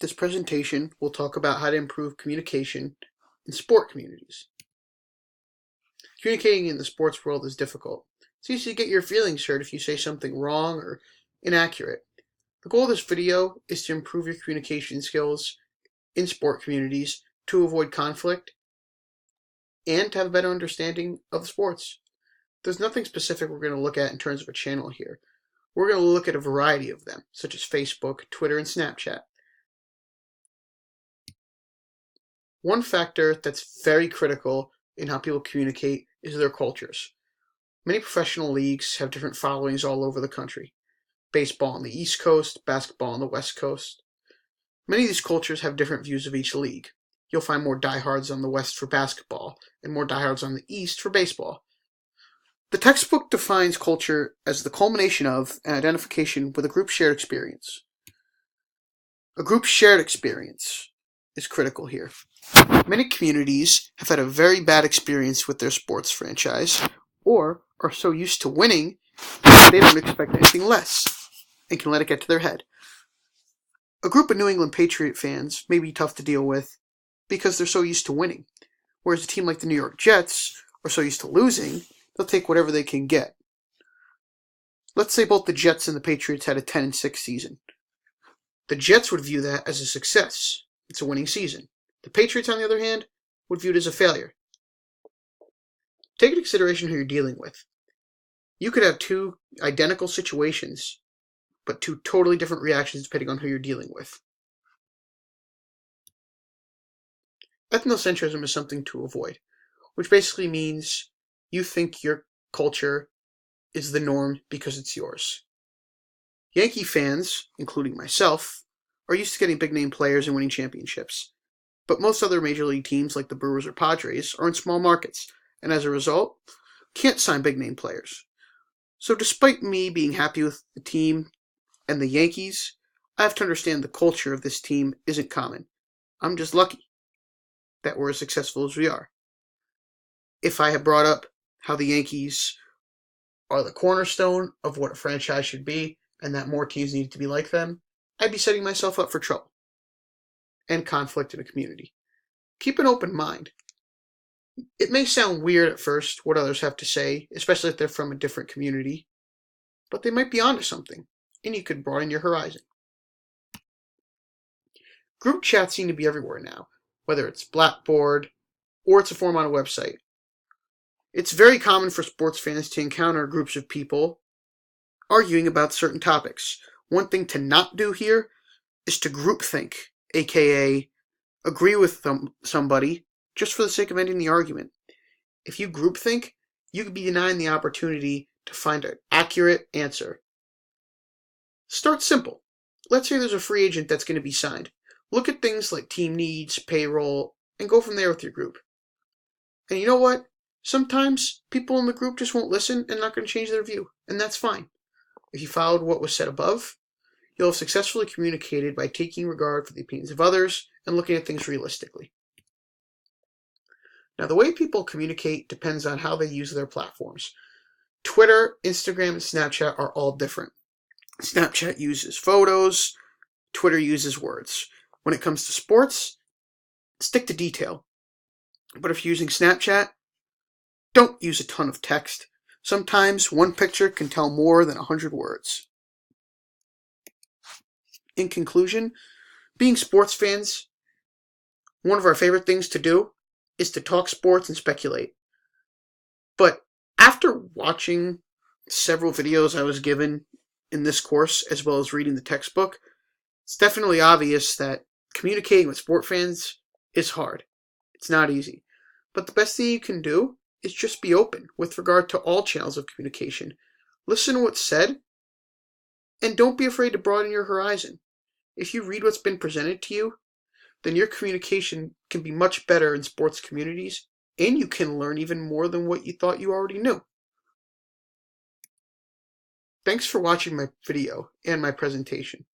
this presentation will talk about how to improve communication in sport communities. Communicating in the sports world is difficult. It's easy to get your feelings hurt if you say something wrong or inaccurate. The goal of this video is to improve your communication skills in sport communities to avoid conflict and to have a better understanding of the sports. There's nothing specific we're going to look at in terms of a channel here. We're going to look at a variety of them, such as Facebook, Twitter, and Snapchat. One factor that's very critical in how people communicate is their cultures. Many professional leagues have different followings all over the country. Baseball on the East Coast, basketball on the West Coast. Many of these cultures have different views of each league. You'll find more diehards on the West for basketball and more diehards on the East for baseball. The textbook defines culture as the culmination of and identification with a group's shared experience. A group's shared experience is critical here. Many communities have had a very bad experience with their sports franchise, or are so used to winning they don't expect anything less, and can let it get to their head. A group of New England Patriot fans may be tough to deal with because they're so used to winning, whereas a team like the New York Jets are so used to losing, they'll take whatever they can get. Let's say both the Jets and the Patriots had a 10-6 season. The Jets would view that as a success. It's a winning season. The Patriots, on the other hand, would view it as a failure. Take into consideration who you're dealing with. You could have two identical situations, but two totally different reactions depending on who you're dealing with. Ethnocentrism is something to avoid, which basically means you think your culture is the norm because it's yours. Yankee fans, including myself, are used to getting big-name players and winning championships. But most other major league teams like the Brewers or Padres are in small markets, and as a result, can't sign big-name players. So despite me being happy with the team and the Yankees, I have to understand the culture of this team isn't common. I'm just lucky that we're as successful as we are. If I had brought up how the Yankees are the cornerstone of what a franchise should be, and that more teams need to be like them, I'd be setting myself up for trouble and conflict in a community. Keep an open mind. It may sound weird at first what others have to say, especially if they're from a different community, but they might be onto something, and you could broaden your horizon. Group chats seem to be everywhere now, whether it's Blackboard or it's a forum on a website. It's very common for sports fans to encounter groups of people arguing about certain topics. One thing to not do here is to groupthink, aka agree with somebody just for the sake of ending the argument. If you groupthink, you could be denying the opportunity to find an accurate answer. Start simple. Let's say there's a free agent that's going to be signed. Look at things like team needs, payroll, and go from there with your group. And you know what? Sometimes people in the group just won't listen and not going to change their view, and that's fine. If you followed what was said above, you'll have successfully communicated by taking regard for the opinions of others and looking at things realistically. Now, the way people communicate depends on how they use their platforms. Twitter, Instagram, and Snapchat are all different. Snapchat uses photos, Twitter uses words. When it comes to sports, stick to detail. But if you're using Snapchat, don't use a ton of text. Sometimes one picture can tell more than 100 words. In conclusion, being sports fans, one of our favorite things to do is to talk sports and speculate. But after watching several videos I was given in this course, as well as reading the textbook, it's definitely obvious that communicating with sport fans is hard. It's not easy. But the best thing you can do is just be open with regard to all channels of communication. Listen to what's said, and don't be afraid to broaden your horizon. If you read what's been presented to you, then your communication can be much better in sports communities, and you can learn even more than what you thought you already knew. Thanks for watching my video and my presentation.